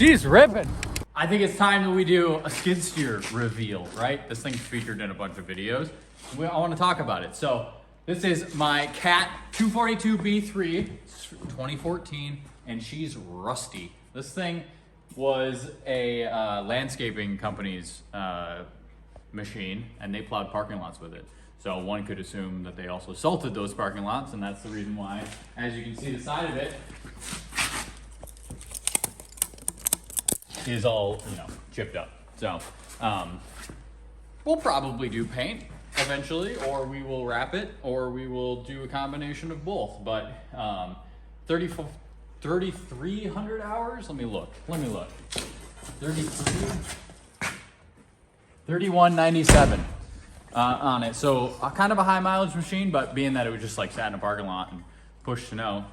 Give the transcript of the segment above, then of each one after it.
she's ripping. I think it's time that we do a skid steer reveal, right? This thing's featured in a bunch of videos. I want to talk about it. So this is my Cat 242B3, 2014, and she's rusty. This thing was a landscaping company's machine, and they plowed parking lots with it. So one could assume that they also salted those parking lots, and that's the reason why, as you can see, the side of it is all, chipped up. So we'll probably do paint eventually, or we will wrap it, or we will do a combination of both. But 3,300 hours? Let me look. 3197 on it. So kind of a high mileage machine, but being that it was just like sat in a parking lot and pushed snow,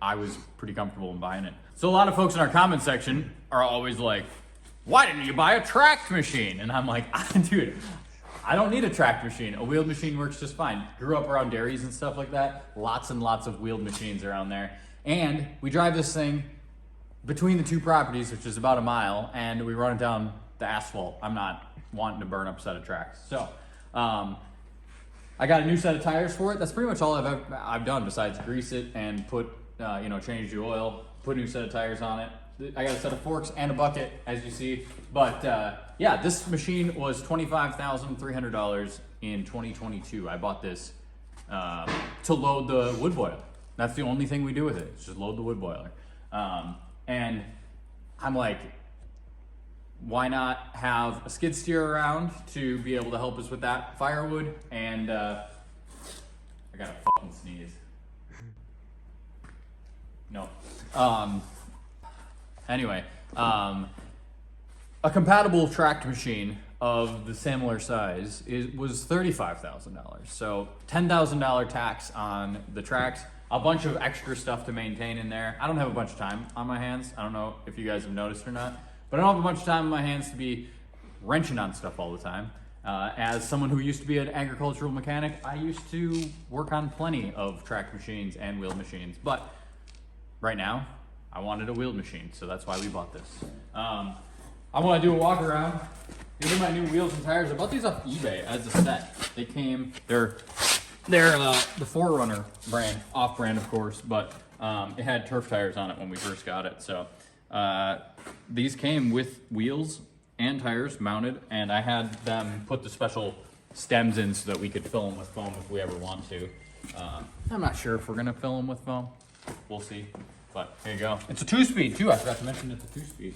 I was pretty comfortable in buying it. So a lot of folks in our comment section are always like, why didn't you buy a tracked machine? And I'm like, dude, I don't need a tracked machine. A wheeled machine works just fine. Grew up around dairies and stuff like that. Lots and lots of wheeled machines around there. And we drive this thing between the two properties, which is about a mile, and we run it down the asphalt. I'm not wanting to burn up a set of tracks. So I got a new set of tires for it. That's pretty much all I've done besides grease it and put, change the oil, put a new set of tires on it. I got a set of forks and a bucket, as you see. But yeah, this machine was $25,300 in 2022. I bought this to load the wood boiler. That's the only thing we do with it. It's just load the wood boiler. And I'm like, why not have a skid steer around to be able to help us with that firewood? And I gotta fucking sneeze. No. Anyway, a compatible tracked machine of the similar size was $35,000. So $10,000 tax on the tracks, a bunch of extra stuff to maintain in there. I don't have a bunch of time on my hands. I don't know if you guys have noticed or not, but I don't have a bunch of time on my hands to be wrenching on stuff all the time. As someone who used to be an agricultural mechanic, I used to work on plenty of tracked machines and wheeled machines, but right now, I wanted a wheeled machine, so that's why we bought this. I want to do a walk around. These are my new wheels and tires. I bought these off eBay as a set. They came, they're the Forerunner brand, off-brand of course, but it had turf tires on it when we first got it. So these came with wheels and tires mounted, and I had them put the special stems in so that we could fill them with foam if we ever want to. I'm not sure if we're gonna fill them with foam. We'll see. But here you go. It's a 2-speed too. I forgot to mention it's a 2-speed.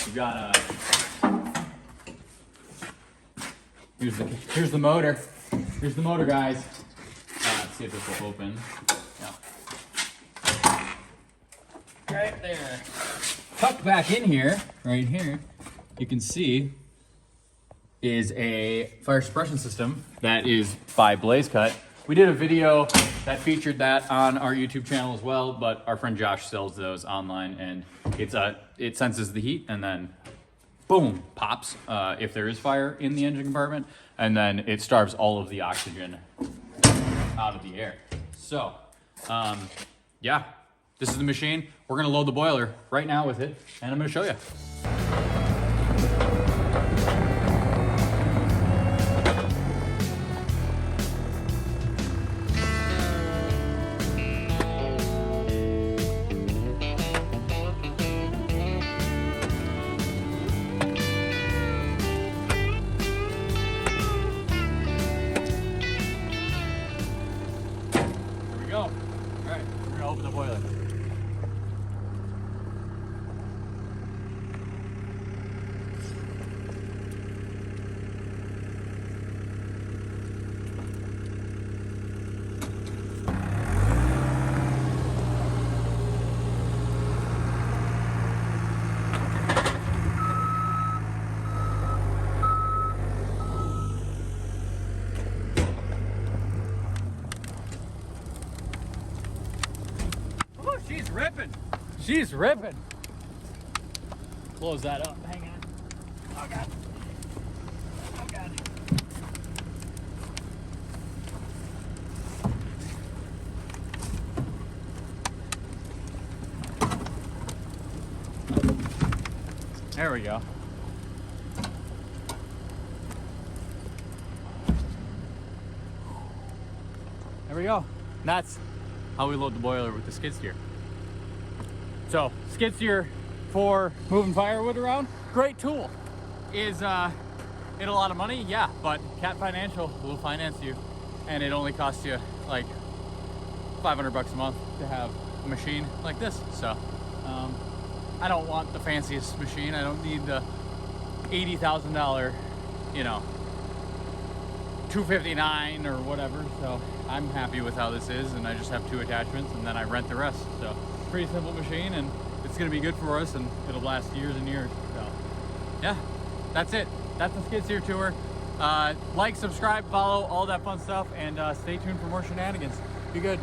We've got here's the motor. Here's the motor, guys. Let's see if this will open. Yeah. Right there. Tucked back in here, right here, you can see is a fire suppression system that is by Blaze Cut. We did a video that featured that on our YouTube channel as well, but our friend Josh sells those online, and it senses the heat and then boom, pops if there is fire in the engine compartment, and then it starves all of the oxygen out of the air. So yeah, this is the machine. We're gonna load the boiler right now with it, and I'm gonna show you. Go. All right, we're gonna open the boiler. She's ripping. She's ripping. Close that up. Hang on. Oh, God. Oh, God. There we go. There we go. And that's how we load the boiler with the skid steer. So, skid steer for moving firewood around, great tool. Is it a lot of money? Yeah, but Cat Financial will finance you, and it only costs you like $500 a month to have a machine like this. So I don't want the fanciest machine. I don't need the $80,000, you know, $259 or whatever. So I'm happy with how this is, and I just have 2 attachments, and then I rent the rest. So pretty simple machine, and it's gonna be good for us, and it'll last years and years. So yeah, that's it. That's the skid steer tour. Like, subscribe, follow, all that fun stuff, and stay tuned for more shenanigans. Be good.